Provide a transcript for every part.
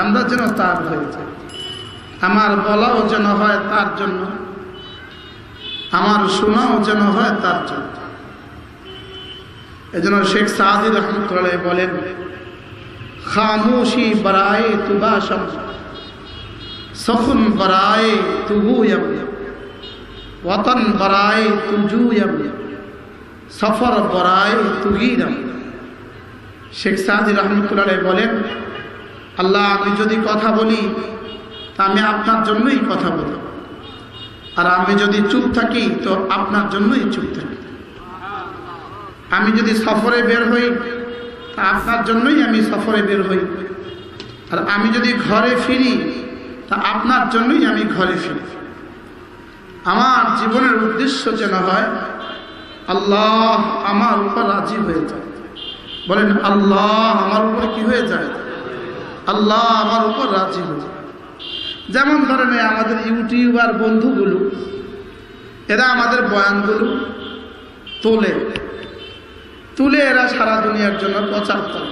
আমরা যেন তার হয়ে যাই, আমার বলাও যেন হয় তার জন্য, আমার শোনাও যেন হয় তার জন্য। এজন্য শেখ সাদি রহমতুল্লাহ বলেন, খামোশি বরায়ে তুবাশম, সখুন বরায়ে তুহুয়ম, ওয়াতন বরায়ে তুজুয়ম, সফর বরায়ে তুগিরম। শেখ সাদি রহমতুল্লাহ বলেন, আল্লাহ আমি যদি কথা বলি তা আমি আপনার জন্যই কথা বলি, আর আমি যদি চুপ থাকি তো আপনার জন্যই চুপ থাকি। আমি যদি সফরে বের হই তা আপনার জন্যই আমি সফরে বের হই, আর আমি যদি ঘরে ফিরি তা আপনার জন্যই আমি ঘরে ফিরি। আমার জীবনের উদ্দেশ্য যেন হয় আল্লাহ আমার উপর রাজি হয়ে যায়। বলেন আল্লাহ আমার উপর কি হয়ে যায়? আল্লাহ আমার উপর রাজি হয়ে যায়। যেমন ধরেন আমাদের ইউটিউবার বন্ধুগুলো, এরা আমাদের বয়ানগুলো তুলে এরা সারা দুনিয়ার জন্য প্রচার করে।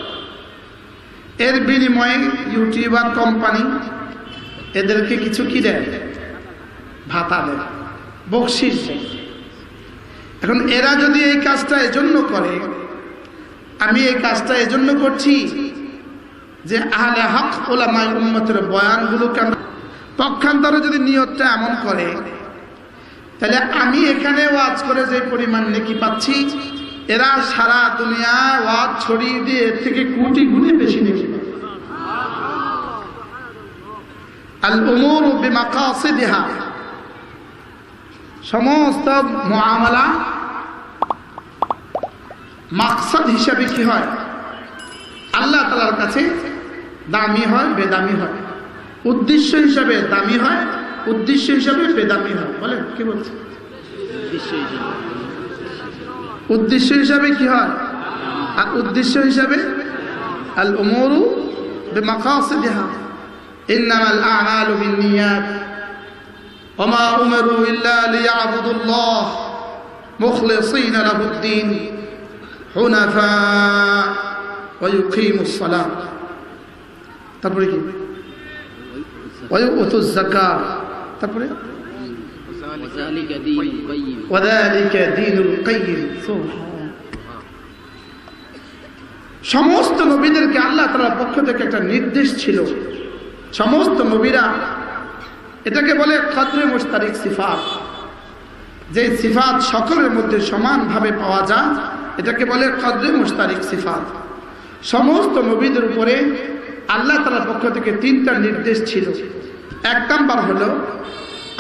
এর বিনিময়ে ইউটিউবার কোম্পানি এদেরকে কিছু কি দেয়? ভাতা দেয়, বকশিশ দেয়। এখন এরা যদি এই কাজটা এজন্য করে, আমি এই কাজটা এজন্য করছি যে আহলে হক ওলামায়ে উম্মতের বয়ানগুলোকে আমরা পক্ষান্তরে যদি নিয়তটা এমন করে, তাহলে আমি এখানে ওয়াজ করে যে পরিমাণ নেকি পাচ্ছি, এরা সারা দুনিয়া ওয়াজ ছড়িয়ে দিয়ে এর থেকে কোটি গুণে বেশি নেকি পাবে। আল উমুরু বিমাকাসিদিহা, সমস্ত মুআমালা মাকসাদ হিসাবে কি হয়? আল্লাহ তাআলার কাছে দামি হয়, বেদামি হয়। উদ্দেশ্য হিসাবে দামি হয়, উদ্দেশ্য হিসাবে বেদামি হয়। বলেন কি বলছে? উদ্দেশ্য হিসাবে কি হয় আর উদ্দেশ্য হিসাবে আল উমুরু বিমাকাসিদিহা, ইন্নামাল আ'মালু বিন্নিয়াত ওয়া মা উমিরু ইল্লা লিয়া'বুদুল্লাহ মুখলিসিনা লাহুদ-দ্বীন হুনাফা ওয়া ইউকিমুস সালাত। তারপরে কি? ওয়া ইউতুজ যাকাত। তারপরে ওয়াযালিকা দীনুল কাইয়্যিম। সমস্ত নবীদেরকে আল্লাহ তাআলার পক্ষ থেকে একটা নির্দেশ ছিল। সমস্ত নবীরা, এটাকে বলে কদরে মুশতারিক সিফাত, যে সিফাত সকলের মধ্যে সমানভাবে পাওয়া যায়, এটাকে বলে কদরে মুশতারিক সিফাত। সমস্ত নবীদের উপরে আল্লাহ তাআলার পক্ষ থেকে তিনটা নির্দেশ ছিল। এক নাম্বার হলো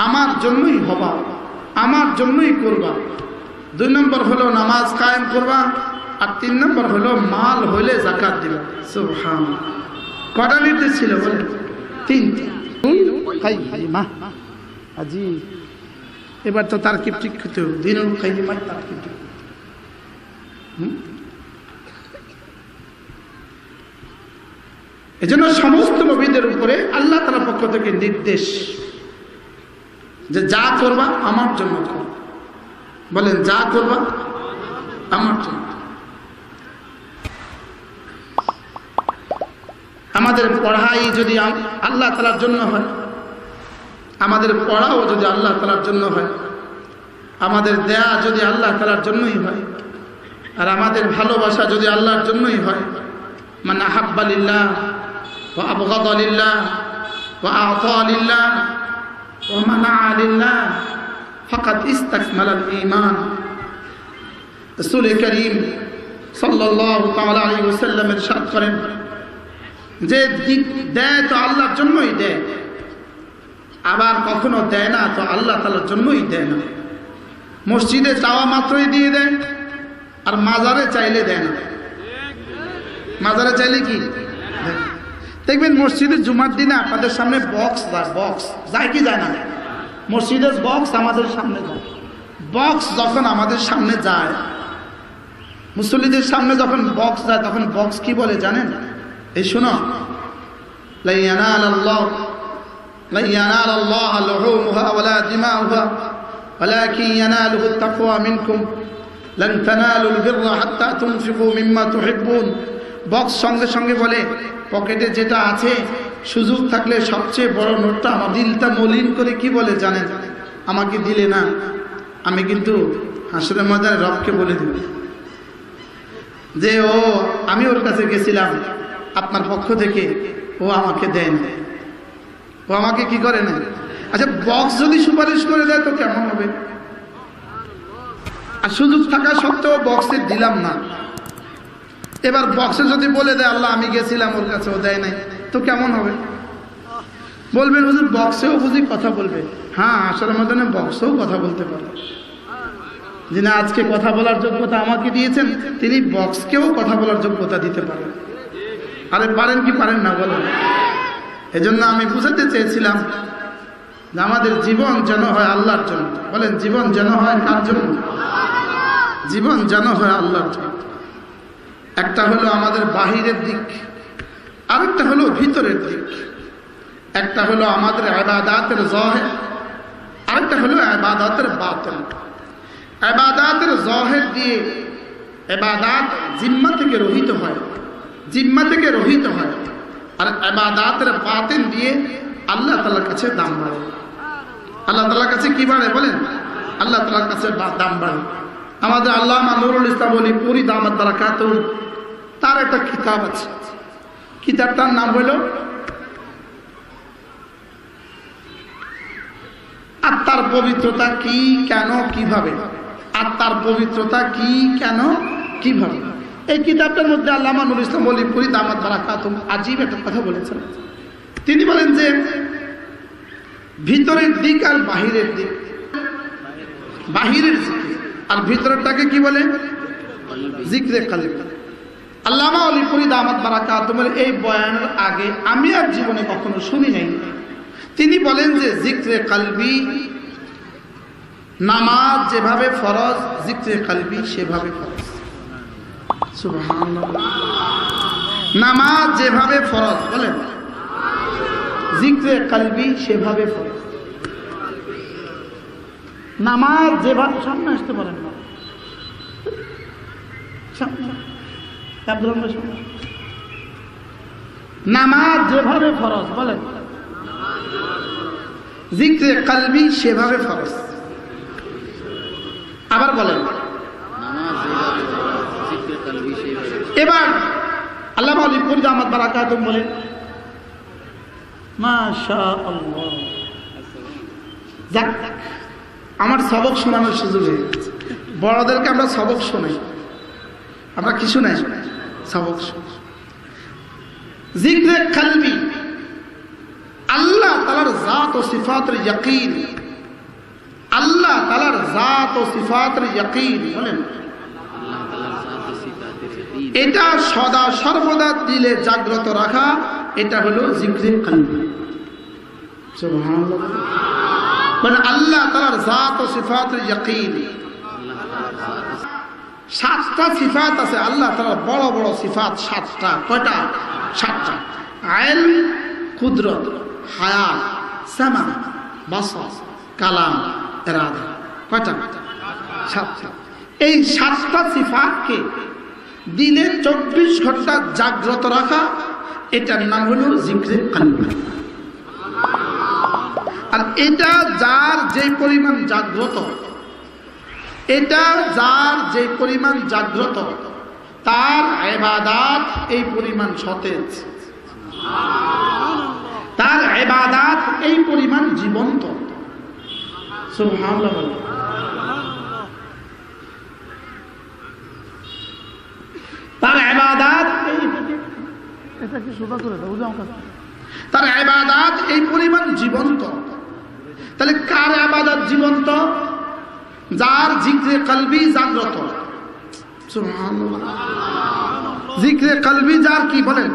আমার জন্যই হবা, আমার জন্যই করবা। দুই নম্বর হলো নামাজ কায়েম করবা, আর তিন নম্বর হলো মাল হইলে যাকাত দিবা। সুবহানাল্লাহ। কটা নির্দেশ ছিল বলে? তিনটা। আজি এবার তো তার কিপ ঠিক হতে হবে, দিনুল কাইয়্যিম তার কিপ ঠিক। এজন্য সমস্ত নবীদের উপরে আল্লাহ তাআলার পক্ষ থেকে নির্দেশ যে যা করবা আমার জন্য করো। বলেন যা করবা আমার জন্য। আমাদের পড়াই যদি আল্লাহ তাআলার জন্য হয়, আমাদের পড়াও যদি আল্লাহ তাআলার জন্য হয়, আমাদের দেয়া যদি আল্লাহ তাআলার জন্যই হয়, আর আমাদের ভালোবাসা যদি আল্লাহর জন্যই হয়, মান আহাব্বা লিল্লাহ ওয়া আবগাদা লিল্লাহ ওয়া আ'তা লিল্লাহ ওয়া মানা'a লিল্লাহ ফাকাদ ইসতাকমালাল ঈমান। রাসূল করিম সাল্লাল্লাহু তাআলা আলাইহি ওয়াসাল্লাম ইরশাদ করেন যে দেয় তো আল্লাহর জন্যই দেয়, আবার কখনো দেয় না তো আল্লাহ তাআলার জন্যই দেয় না। মসজিদে চাওয়া মাত্রই দিয়ে দেয়, আর মাজারে চাইলে দেয় না। মাজারে চাইলে কি দেখবেন, মসজিদের জুমার দিনে আপনাদের সামনে বক্স যায় কি যায় না? মসজিদের বক্স আমাদের সামনে যায়। বক্স যখন আমাদের সামনে যায়, মুসল্লিদের সামনে যখন বক্স যায়, তখন বক্স কি বলে জানেন? এই শোনো, লা ইয়ানালাল্লাহু লুহুমুহা ওয়ালা দিমাউহা ওয়ালাকিন ইয়ানালুহু আত-তাকওয়া মিনকুম লান তানালুল বিররা হাত্তা তুনফিকু মিম্মা তুহিব্বুন। বক্স সঙ্গে সঙ্গে বলে পকেটে যেটা আছে সুযোগ থাকলে সবচেয়ে বড় নোটটা আমার দিলটা মলিন করে কি বলে জানেন, আমাকে দিলে না আমি কিন্তু হাসরের ময়দানে রবকে বলে দিব যে আমি ওর কাছে গেছিলাম আপনার পক্ষ থেকে, ও আমাকে দেয় না, ও আমাকে কি করে না। আচ্ছা, বক্স যদি সুপারিশ করে দেয় তো কেমন হবে? আর সুযোগ থাকা সত্ত্বেও বক্সে দিলাম না, এবার বক্সে যদি বলে দেয় আল্লাহ আমি গেছিলাম ওর কাছে, ও দেয় নাই, তো কেমন হবে? বলবেন হুজুর বক্সেও বুঝি কথা বলবে। হ্যাঁ, আসলে মধ্যে বক্সেও কথা বলতে পারে, যিনি আজকে কথা বলার যোগ্যতা আমাকে দিয়েছেন তিনি বক্সকেও কথা বলার যোগ্যতা দিতে পারেন। আরে পারেন কি পারেন না বলেন? এজন্য আমি বুঝাতে চেয়েছিলাম যে আমাদের জীবন যেন হয় আল্লাহর জন্য। বলেন, জীবন যেন হয় কার জন্য? জীবন যেন হয় আল্লাহর জন্য। একটা হলো আমাদের বাহিরের দিক, আরেকটা হলো ভিতরের দিক। একটা হলো আমাদের ইবাদাতের যাহির, আরেকটা হলো ইবাদাতের বাতিন। ইবাদাতের যাহির দিয়ে ইবাদাত জিম্মা থেকে রহিত হয়, জিম্মা থেকে রহিত হয়, আর ইবাদাতের বাতিন দিয়ে আল্লাহ তাআলার কাছে দাম বাড়ে। আল্লাহ তাআলার কাছে কি বাড়ে বলেন? আল্লাহ তাআলার কাছে দাম বাড়ে। আমাদের আল্লামা নুরুল ইসলাম ওলি পুরি দামাত বারাকাতুহু, তার একটা কিতাব আছে, কিতাবটার নাম হলো আত্মার পবিত্রতা কি, কেন, কিভাবে। আত্মার পবিত্রতা কি, কেন, কিভাবে। এই কিতাবটার মধ্যে আল্লামা নুরুল ইসলাম ওলি পুরি দামাত বারাকাতুহু আজীব একটা কথা বলেছেন। তিনি বলেন যে ভিতরের দিক আর বাহিরের দিক, বাহিরের জিকির আর ভিতরেরটাকে কি বলে? জিকরে কলবি। আল্লামা ওলি পুরি দামাত বারাকাতুহু এই বয়ানের আগে আমি আর জীবনে কখনো শুনি নাই। তিনি বলেন যে জিকরে কলবি, নামাজ যেভাবে ফরজ জিকরে কলবি সেভাবে ফরজ। সুবহানাল্লাহ। নামাজ যেভাবে ফরজ, বলেন জিকরে কলবি সেভাবে ফরজ। নামাজ যেভাবে, সামনে আসতে পারেন না, নামাজ যেভাবে ফরজ, বলেন জিকরে কলবি সেভাবে ফরজ। আবার বলেন। এবার আল্লামা ওলি পুরি দামাত বারাকাতুহু বলেন মাশাআল্লাহ। যাক, আমার সবক শোনানোর সুযোগ হয়ে গেছে। বড়দেরকে আমরা সবক শোনাই, আমরা কি শোনাই? সবক শোনাই। জিকরে কলবি, আল্লাহ তাআলার জাত ও সিফাতের ইয়াকিন, আল্লাহ তাআলার জাত ও সিফাতের ইয়াকিন, বলেন এটা সদা সর্বদা দিলে জাগ্রত রাখা, এটা হলো জিকরে কলবি। সুবহানাল্লাহ। মানে আল্লাহ তাআলার জাত ও সিফাতের ইয়াকিন। সাতটা সিফাত আছে আল্লাহ তাআলার, বড় বড় সিফাত সাতটা। কয়টা? সাতটা। ইলম, কুদরত, হায়াত, সামা, বাসার, কালাম, ইরাদা। কয়টা? সাতটা। এই সাতটা সিফাতকে দিলে 24 ঘন্টা জাগ্রত রাখা, এটার নাম হলো জিকরে কলবি। আর এটা যার যে পরিমাণ জাগ্রত, এটা যার যে পরিমাণ জাগ্রত, তার ইবাদত এই পরিমাণ সতেজ, তার ইবাদত এই পরিমাণ জীবন্ত। সুবহানাল্লাহ। তার ইবাদত এটাকে সোজা করে দাও, তার ইবাদত এই পরিমাণ জীবন্ত। তাহলে কার ইবাদত জীবন্ত? যার জিকরে কলবি জাগ্রত। সুবহানাল্লাহ। জিকরে কলবি যার কি, বলেন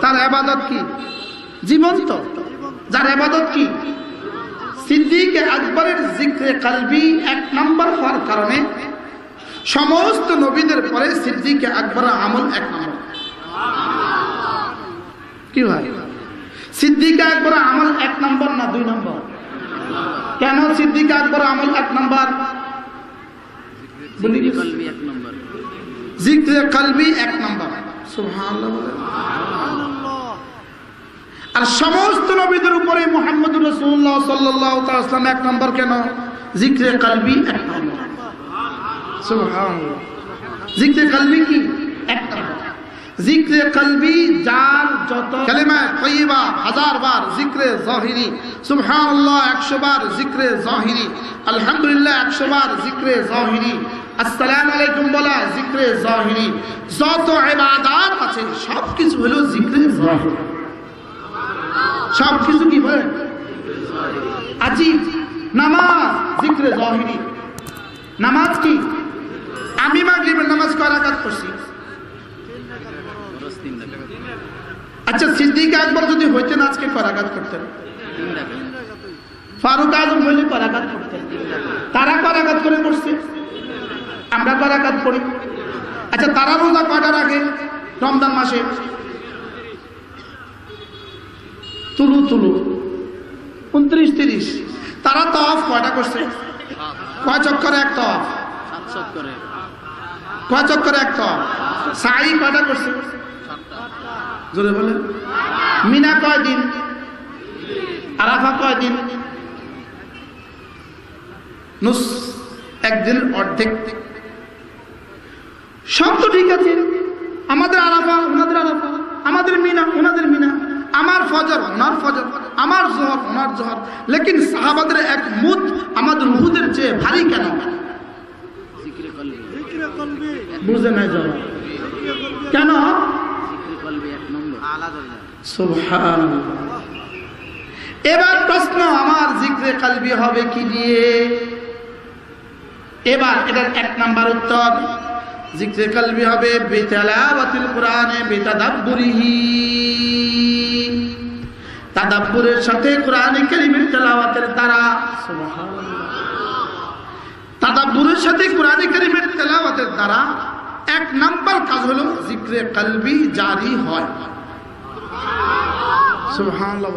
তার ইবাদত কি? জীবন্ত। যার ইবাদত কি? সিদ্দিক আকবরের জিকরে কলবি 1 নম্বর হওয়ার কারণে সমস্ত নবীদের পরে সিদ্দিক আকবরের আমল 1 নম্বর। কি হয়? সিদ্দিক আকবরের আমল 1 নম্বর না 2 নম্বর? কেন সিদ্দিক আকবরের আমল 1 নম্বর? জিকরে কলবি 1 নম্বর। সুবহানাল্লাহ। আর সমস্ত নবীদের উপরে মুহাম্মদুর রাসূলুল্লাহ সাল্লাল্লাহু তাআলা সাল্লাম এক নম্বর কেন? জিক্রে কলবি এক নম্বর। সুবহানাল্লাহ। জিক্রে কলবি কি এক নম্বর। জিক্রে কলবি যার যত কালিমা তাইয়্যিবা 1000 বার, জিক্রে জাহিরি সুবহানাল্লাহ 100 বার, জিক্রে জাহিরি আলহামদুলিল্লাহ 100 বার, জিক্রে জাহিরি আসসালামু আলাইকুম বলা, জিক্রে জাহিরি। যত ইবাদত আছে সবকিছু হলো জিক্রে জাহিরি। সবকিছু কি বলে? আজিব। নামাজ জিক্রে জাহিরি। নামাজ কি? আমি মাগরিবের নামাজ কয় রাকাত পড়ছি? আচ্ছা, সিদ্দিক আকবর যদি হইতেন আজকে কয় রাকাত করতেন? ফারুক আজম হইলে কয় রাকাত করতেন? তারা কয় রাকাত করে পড়ছে? আমরা কয় রাকাত পড়ি? আচ্ছা, তারা রোজা কয়টার আগে রমজান মাসে? তুলু 29-30। তারা তাওয়াফ কয়টা করছে? কয় চক্করে এক তাওয়াফ? 7 চক্করে। কয় চক্করে এক তাওয়াফ? সাই কয়টা করছে? 7টা। জোরে বলে। মিনা কয় দিন? আরাফা কয় দিন? নুস একদিন অর্ধেক। সব তো ঠিক আছে। আমাদের আরাফা ওনাদের আরাফা, আমাদের মিনা ওনাদের মিনা, আমার ফজর ওনার ফজর, আমার জোহর ওনার জোহর। লেকিন সাহাবাদের এক মুদ আমাদের উহুদের চেয়ে ভারী কেন? বুঝে নাই যাবে কেন? সুবহানাল্লাহ। এবার প্রশ্ন, আমার জিক্রে কলবি হবে কি দিয়ে? এবার এটার 1 নাম্বার উত্তর, জিক্রে কলবি হবে বিতিলাওয়াতিল কুরআনে বিতাদাব্বুরিহি। তাদাব্বুরের সাথে কোরআনে কারীমের তেলাওয়াতের দ্বারা। সুবহানাল্লাহ। তাদাব্বুরের সাথে কোরআনে কারীমের তেলাওয়াতের দ্বারা 1 নাম্বার কাজ হলো জিক্রে কলবি জারি হয়। সুবহানাল্লাহ।